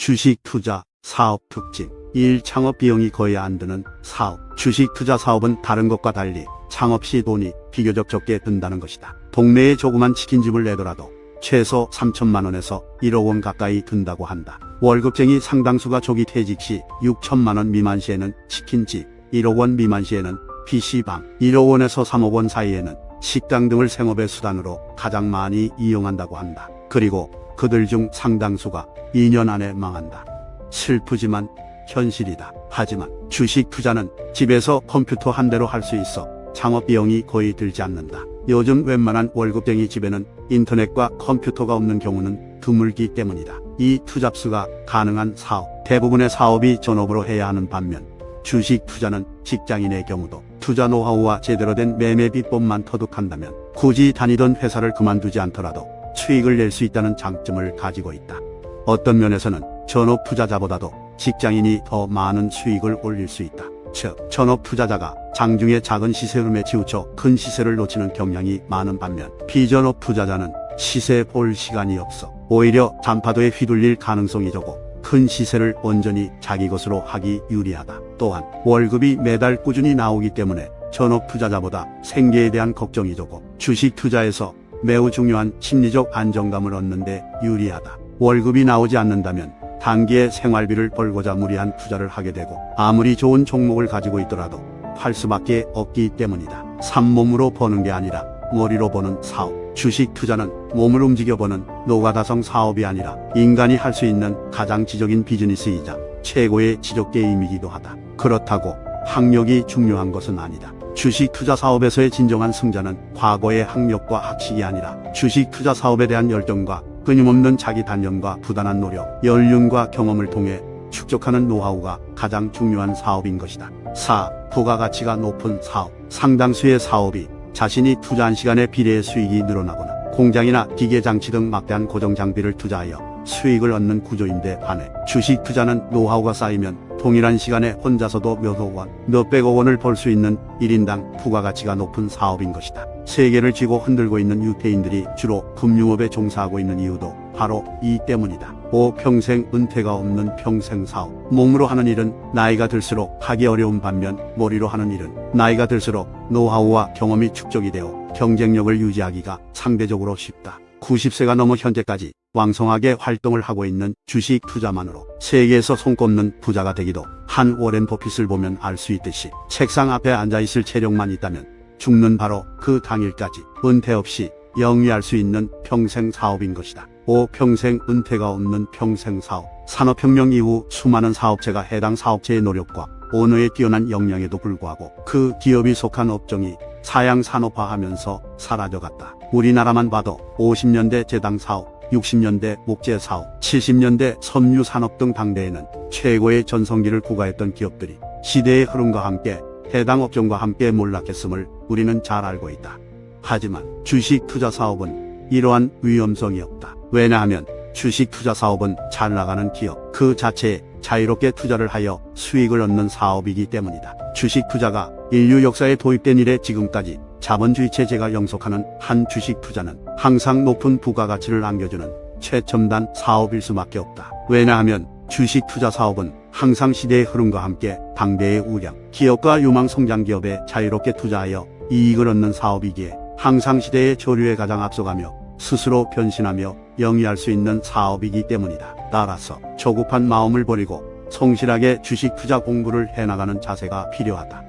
주식 투자 사업 특징 1. 창업 비용이 거의 안 드는 사업. 주식 투자 사업은 다른 것과 달리 창업 시 돈이 비교적 적게 든다는 것이다. 동네에 조그만 치킨집을 내더라도 최소 3천만 원에서 1억 원 가까이 든다고 한다. 월급쟁이 상당수가 조기 퇴직 시 6천만 원 미만 시에는 치킨집, 1억 원 미만 시에는 PC방, 1억 원에서 3억 원 사이에는 식당 등을 생업의 수단으로 가장 많이 이용한다고 한다. 그리고 그들 중 상당수가 2년 안에 망한다. 슬프지만 현실이다. 하지만 주식 투자는 집에서 컴퓨터 한 대로 할 수 있어 창업 비용이 거의 들지 않는다. 요즘 웬만한 월급쟁이 집에는 인터넷과 컴퓨터가 없는 경우는 드물기 때문이다. 이 투잡수가 가능한 사업. 대부분의 사업이 전업으로 해야 하는 반면 주식 투자는 직장인의 경우도 투자 노하우와 제대로 된 매매 비법만 터득한다면 굳이 다니던 회사를 그만두지 않더라도 수익을 낼 수 있다는 장점을 가지고 있다. 어떤 면에서는 전업 투자자보다도 직장인이 더 많은 수익을 올릴 수 있다. 즉, 전업 투자자가 장중에 작은 시세 흐름에 치우쳐 큰 시세를 놓치는 경향이 많은 반면 비전업 투자자는 시세 볼 시간이 없어 오히려 단파도에 휘둘릴 가능성이 적고 큰 시세를 온전히 자기 것으로 하기 유리하다. 또한 월급이 매달 꾸준히 나오기 때문에 전업 투자자보다 생계에 대한 걱정이 적고 주식 투자에서 매우 중요한 심리적 안정감을 얻는 데 유리하다. 월급이 나오지 않는다면 단기에 생활비를 벌고자 무리한 투자를 하게 되고 아무리 좋은 종목을 가지고 있더라도 팔 수밖에 없기 때문이다. 산몸으로 버는 게 아니라 머리로 버는 사업. 주식 투자는 몸을 움직여보는 노가다성 사업이 아니라 인간이 할 수 있는 가장 지적인 비즈니스이자 최고의 지적 게임이기도 하다. 그렇다고 학력이 중요한 것은 아니다. 주식 투자 사업에서의 진정한 승자는 과거의 학력과 학식이 아니라 주식 투자 사업에 대한 열정과 끊임없는 자기 단련과 부단한 노력, 연륜과 경험을 통해 축적하는 노하우가 가장 중요한 사업인 것이다. 4. 부가가치가 높은 사업. 상당수의 사업이 자신이 투자한 시간에 비례해 수익이 늘어나거나 공장이나 기계장치 등 막대한 고정장비를 투자하여 수익을 얻는 구조인데 반해 주식 투자는 노하우가 쌓이면 동일한 시간에 혼자서도 몇억 원, 몇백억 원을 벌 수 있는 1인당 부가가치가 높은 사업인 것이다. 세계를 쥐고 흔들고 있는 유태인들이 주로 금융업에 종사하고 있는 이유도 바로 이 때문이다. 5. 평생 은퇴가 없는 평생사업. 몸으로 하는 일은 나이가 들수록 하기 어려운 반면 머리로 하는 일은 나이가 들수록 노하우와 경험이 축적이 되어 경쟁력을 유지하기가 상대적으로 쉽다. 90세가 넘어 현재까지 왕성하게 활동을 하고 있는 주식 투자만으로 세계에서 손꼽는 부자가 되기도 한 워렌 버핏을 보면 알 수 있듯이 책상 앞에 앉아있을 체력만 있다면 죽는 바로 그 당일까지 은퇴 없이 영위할 수 있는 평생 사업인 것이다. 5. 평생 은퇴가 없는 평생 사업. 산업혁명 이후 수많은 사업체가 해당 사업체의 노력과 오너의 뛰어난 역량에도 불구하고 그 기업이 속한 업종이 사양산업화하면서 사라져갔다. 우리나라만 봐도 50년대 제당 사업, 60년대 목재 사업, 70년대 섬유 산업 등 당대에는 최고의 전성기를 구가했던 기업들이 시대의 흐름과 함께 해당 업종과 함께 몰락했음을 우리는 잘 알고 있다. 하지만 주식 투자 사업은 이러한 위험성이 없다. 왜냐하면 주식 투자 사업은 잘 나가는 기업 그 자체에 자유롭게 투자를 하여 수익을 얻는 사업이기 때문이다. 주식 투자가 인류 역사에 도입된 이래 지금까지 자본주의 체제가 영속하는 한 주식 투자는 항상 높은 부가가치를 안겨주는 최첨단 사업일 수밖에 없다. 왜냐하면 주식 투자 사업은 항상 시대의 흐름과 함께 당대의 우량, 기업과 유망 성장 기업에 자유롭게 투자하여 이익을 얻는 사업이기에 항상 시대의 조류에 가장 앞서가며 스스로 변신하며 영위할 수 있는 사업이기 때문이다. 따라서 조급한 마음을 버리고 성실하게 주식 투자 공부를 해나가는 자세가 필요하다.